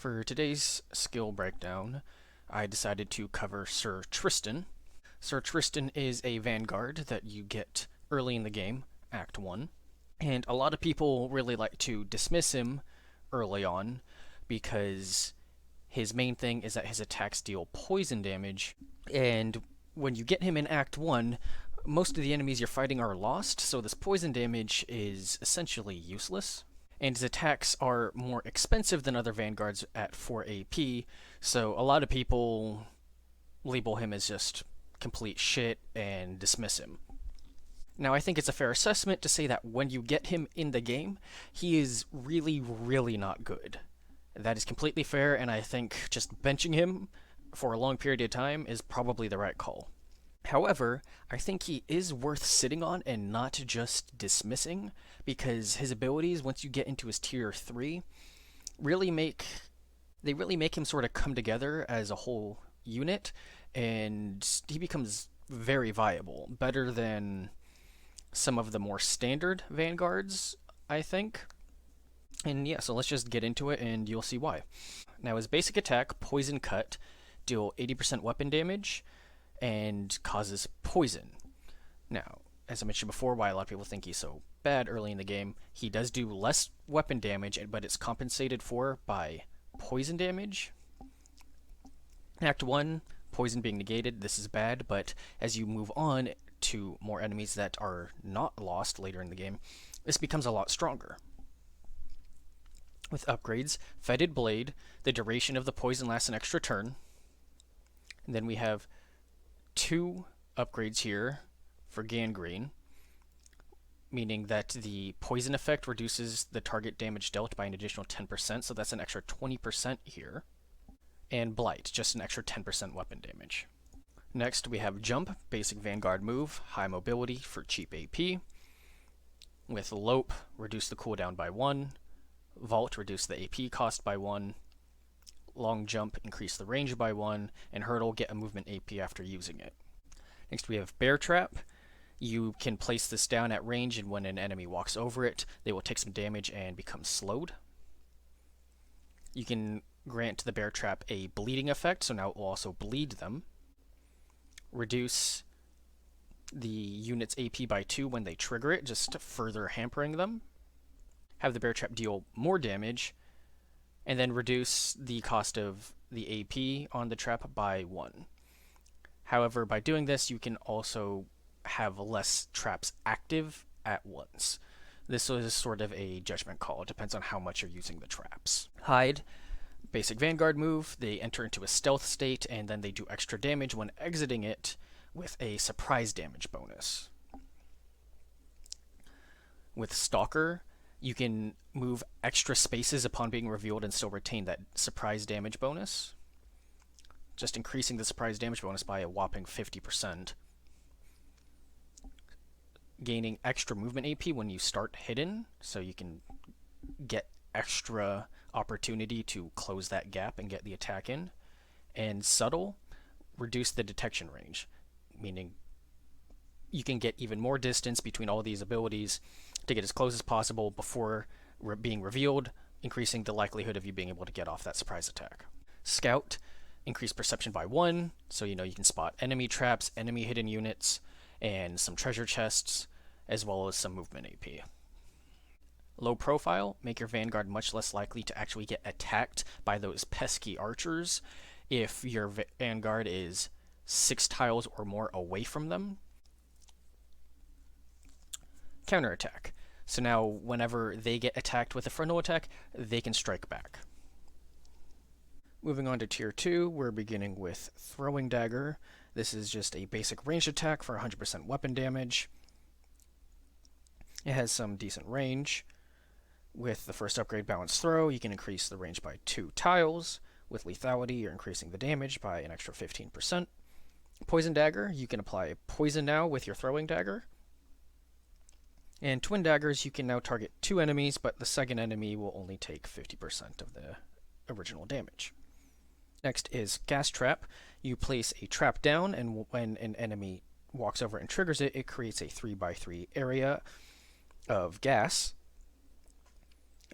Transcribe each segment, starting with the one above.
For today's skill breakdown, I decided to cover Sir Tristan. Sir Tristan is a vanguard that you get early in the game, Act 1, and a lot of people really like to dismiss him early on because his main thing is that his attacks deal poison damage, and when you get him in Act 1, most of the enemies you're fighting are lost, so this poison damage is essentially useless. And his attacks are more expensive than other vanguards at 4 AP, so a lot of people label him as just complete shit and dismiss him. Now, I think it's a fair assessment to say that when you get him in the game, he is really, really not good. That is completely fair, and I think just benching him for a long period of time is probably the right call. However, I think he is worth sitting on and not just dismissing, because his abilities, once you get into his tier 3, really make him sort of come together as a whole unit, and he becomes very viable, better than some of the more standard vanguards, I think. And yeah, so let's just get into it and you'll see why. Now, his basic attack, Poison Cut, deal 80% weapon damage and causes poison. Now, as I mentioned before, why a lot of people think he's so bad early in the game, he does do less weapon damage, but it's compensated for by poison damage. Act 1, poison being negated, this is bad, but as you move on to more enemies that are not lost later in the game, this becomes a lot stronger. With upgrades, Fetid Blade, the duration of the poison lasts an extra turn. And then we have 2 upgrades here for Gangrene, meaning that the poison effect reduces the target damage dealt by an additional 10%, so that's an extra 20% here. And Blight, just an extra 10% weapon damage. Next, we have Jump, basic Vanguard move, high mobility for cheap AP. With Lope, reduce the cooldown by 1. Vault, reduce the AP cost by 1. Long Jump, increase the range by 1, and Hurdle, get a movement AP after using it. Next we have Bear Trap. You can place this down at range, and when an enemy walks over it, they will take some damage and become slowed. You can grant the Bear Trap a bleeding effect, so now it will also bleed them. Reduce the unit's AP by 2 when they trigger it, just further hampering them. Have the Bear Trap deal more damage, and then reduce the cost of the AP on the trap by 1. However, by doing this, you can also have less traps active at once. This is sort of a judgment call. It depends on how much you're using the traps. Hide, basic Vanguard move. They enter into a stealth state, and then they do extra damage when exiting it with a surprise damage bonus. With Stalker, you can move extra spaces upon being revealed and still retain that surprise damage bonus, just increasing the surprise damage bonus by a whopping 50%. Gaining extra movement AP when you start hidden, so you can get extra opportunity to close that gap and get the attack in. And Subtle, reduce the detection range, meaning you can get even more distance between all these abilities to get as close as possible before being revealed, increasing the likelihood of you being able to get off that surprise attack. Scout, increase perception by 1, so you can spot enemy traps, enemy hidden units, and some treasure chests, as well as some movement AP. Low profile, make your Vanguard much less likely to actually get attacked by those pesky archers if your Vanguard is 6 tiles or more away from them. Counterattack. So now whenever they get attacked with a frontal attack, they can strike back. Moving on to tier 2, we're beginning with Throwing Dagger. This is just a basic ranged attack for 100% weapon damage. It has some decent range. With the first upgrade, Balanced Throw, you can increase the range by 2 tiles. With Lethality, you're increasing the damage by an extra 15%. Poison Dagger, you can apply poison now with your Throwing Dagger. And Twin Daggers, you can now target 2 enemies, but the second enemy will only take 50% of the original damage. Next is Gas Trap. You place a trap down, and when an enemy walks over and triggers it, it creates a 3x3 area of gas.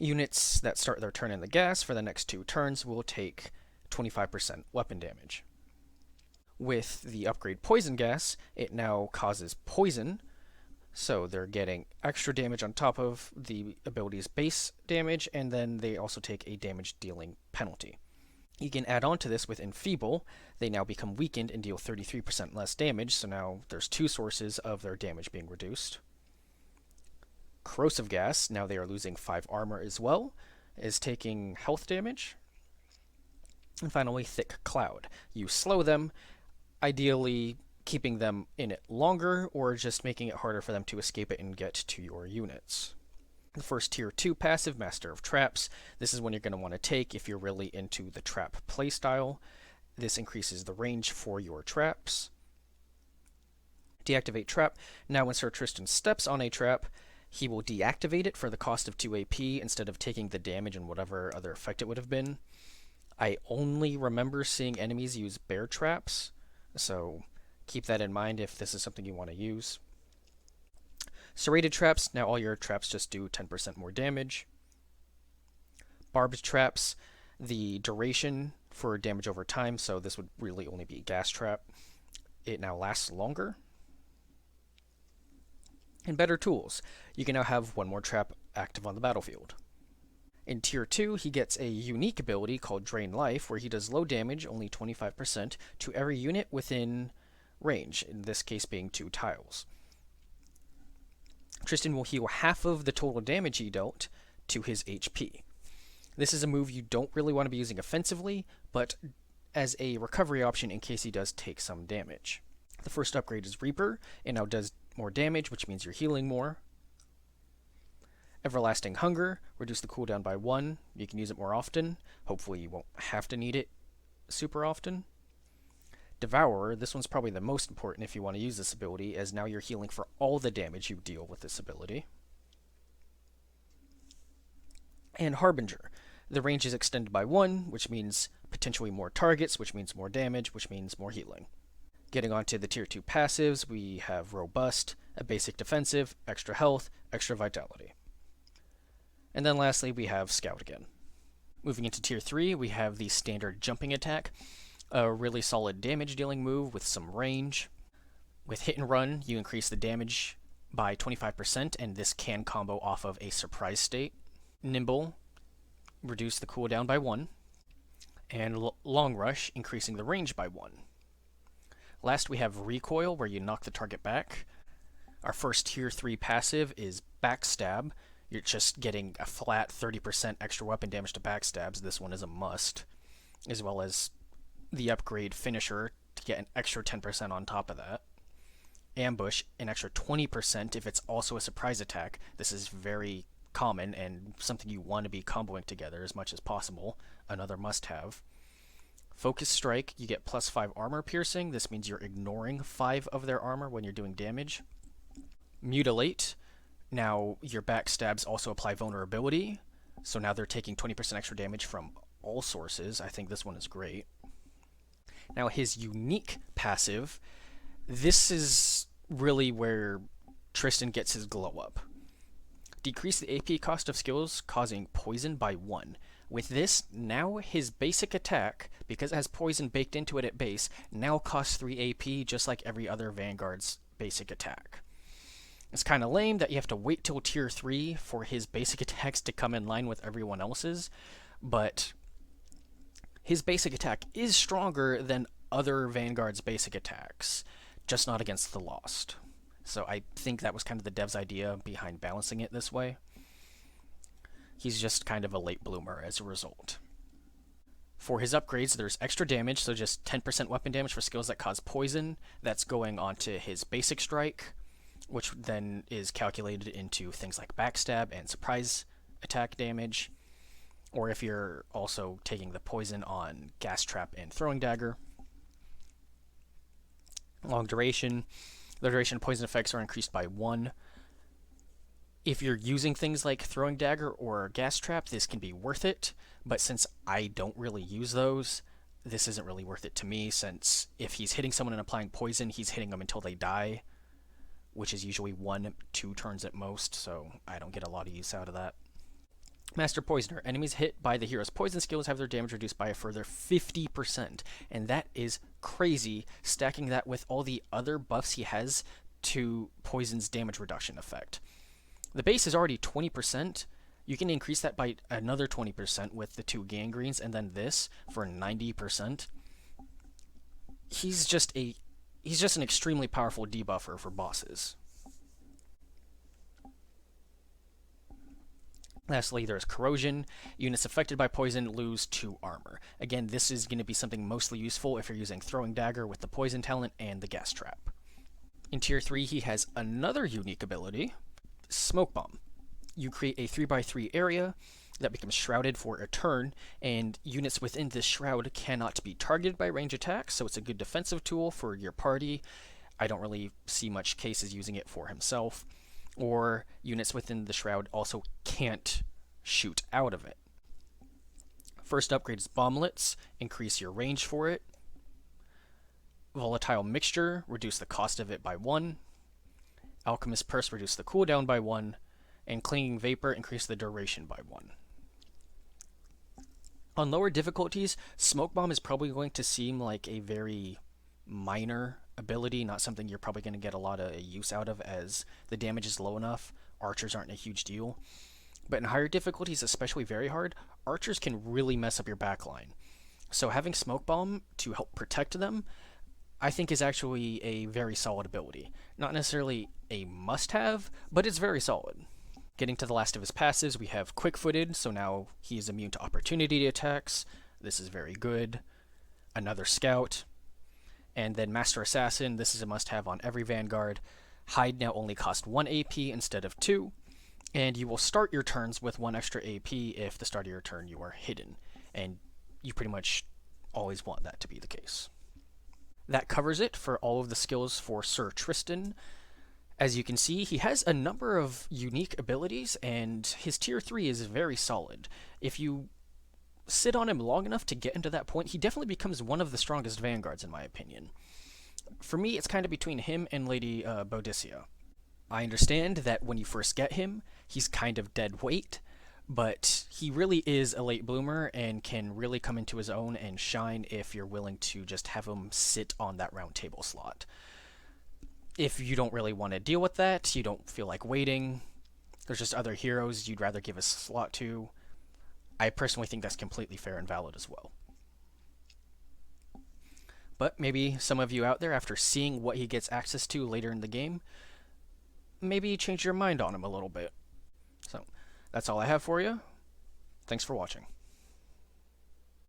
Units that start their turn in the gas for the next 2 turns will take 25% weapon damage. With the upgrade Poison Gas, it now causes poison, so they're getting extra damage on top of the ability's base damage, and then they also take a damage dealing penalty. You can add on to this with Enfeeble. They now become weakened and deal 33% less damage, so now there's 2 sources of their damage being reduced. Corrosive Gas, now they are losing 5 armor as well, is taking health damage. And finally, Thick Cloud. You slow them, ideally keeping them in it longer, or just making it harder for them to escape it and get to your units. The first tier 2 passive, Master of Traps. This is one you're going to want to take if you're really into the trap playstyle. This increases the range for your traps. Deactivate Trap. Now when Sir Tristan steps on a trap, he will deactivate it for the cost of 2 AP instead of taking the damage and whatever other effect it would have been. I only remember seeing enemies use bear traps, so keep that in mind if this is something you want to use. Serrated Traps, now all your traps just do 10% more damage. Barbed Traps, the duration for damage over time, so this would really only be Gas Trap. It now lasts longer. And Better Tools, you can now have 1 more trap active on the battlefield. In Tier 2, he gets a unique ability called Drain Life, where he does low damage, only 25%, to every unit within range, in this case being 2 tiles. Tristan will heal half of the total damage he dealt to his HP. This is a move you don't really want to be using offensively, but as a recovery option in case he does take some damage. The first upgrade is Reaper, and now does more damage, which means you're healing more. Everlasting Hunger, reduce the cooldown by 1. You can use it more often. Hopefully you won't have to need it super often. Devourer, this one's probably the most important if you want to use this ability, as now you're healing for all the damage you deal with this ability. And Harbinger, the range is extended by 1, which means potentially more targets, which means more damage, which means more healing. Getting on to the Tier 2 passives, we have Robust, a basic defensive, extra health, extra vitality. And then lastly, we have Scout again. Moving into Tier 3, we have the standard jumping attack, a really solid damage dealing move with some range. With Hit and Run, you increase the damage by 25%, and this can combo off of a surprise state. Nimble, reduce the cooldown by 1. And Long Rush, increasing the range by 1. Last, we have Recoil, where you knock the target back. Our first Tier 3 passive is Backstab. You're just getting a flat 30% extra weapon damage to backstabs. This one is a must. As well as the upgrade Finisher to get an extra 10% on top of that. Ambush, an extra 20% if it's also a surprise attack. This is very common and something you want to be comboing together as much as possible. Another must-have. Focus Strike, you get plus 5 armor piercing. This means you're ignoring 5 of their armor when you're doing damage. Mutilate, now your backstabs also apply vulnerability, so now they're taking 20% extra damage from all sources. I think this one is great. Now his unique passive, this is really where Tristan gets his glow up. Decrease the AP cost of skills causing poison by 1. With this, now his basic attack, because it has poison baked into it at base, now costs 3 AP just like every other Vanguard's basic attack. It's kind of lame that you have to wait till Tier 3 for his basic attacks to come in line with everyone else's, but his basic attack is stronger than other Vanguard's basic attacks, just not against the Lost. So I think that was kind of the dev's idea behind balancing it this way. He's just kind of a late bloomer as a result. For his upgrades, there's extra damage, so just 10% weapon damage for skills that cause poison. That's going onto his basic strike, which then is calculated into things like backstab and surprise attack damage, or if you're also taking the poison on gas trap and throwing dagger. Long duration, the duration of poison effects are increased by 1. If you're using things like throwing dagger or gas trap, this can be worth it, but since I don't really use those, this isn't really worth it to me, since if he's hitting someone and applying poison, he's hitting them until they die, which is usually 1-2 turns at most, so I don't get a lot of use out of that. Master Poisoner. Enemies hit by the hero's poison skills have their damage reduced by a further 50%. And that is crazy, stacking that with all the other buffs he has to poison's damage reduction effect. The base is already 20%. You can increase that by another 20% with the 2 gangrenes, and then this for 90%. He's just an extremely powerful debuffer for bosses. Lastly, there's Corrosion. Units affected by poison lose 2 armor. Again, this is going to be something mostly useful if you're using Throwing Dagger with the poison talent and the gas trap. In Tier 3, he has another unique ability, Smoke Bomb. You create a 3x3 area that becomes shrouded for a turn, and units within this shroud cannot be targeted by range attacks, so it's a good defensive tool for your party. I don't really see much cases using it for himself. Or units within the shroud also can't shoot out of it. First upgrade is Bomblets, increase your range for it. Volatile Mixture, reduce the cost of it by 1. Alchemist Purse, reduce the cooldown by 1. And Clinging Vapor, increase the duration by 1. On lower difficulties, Smoke Bomb is probably going to seem like a very minor ability, not something you're probably going to get a lot of use out of, as the damage is low enough. Archers aren't a huge deal. But in higher difficulties, especially very hard, archers can really mess up your backline. So having Smoke Bomb to help protect them, I think is actually a very solid ability. Not necessarily a must-have, but it's very solid. Getting to the last of his passives, we have Quick-Footed, so now he is immune to opportunity attacks. This is very good. Another Scout. And then Master Assassin, this is a must-have on every Vanguard. Hide now only costs 1 AP instead of 2, and you will start your turns with 1 extra AP if the start of your turn you are hidden, and you pretty much always want that to be the case. That covers it for all of the skills for Sir Tristan. As you can see, he has a number of unique abilities, and his Tier 3 is very solid. If you sit on him long enough to get into that point, he definitely becomes one of the strongest Vanguards, in my opinion. For me, it's kind of between him and Lady Boadicea. I understand that when you first get him, he's kind of dead weight, but he really is a late bloomer and can really come into his own and shine if you're willing to just have him sit on that round table slot. If you don't really want to deal with that, you don't feel like waiting, there's just other heroes you'd rather give a slot to, I personally think that's completely fair and valid as well. But maybe some of you out there, after seeing what he gets access to later in the game, maybe change your mind on him a little bit. So, that's all I have for you. Thanks for watching.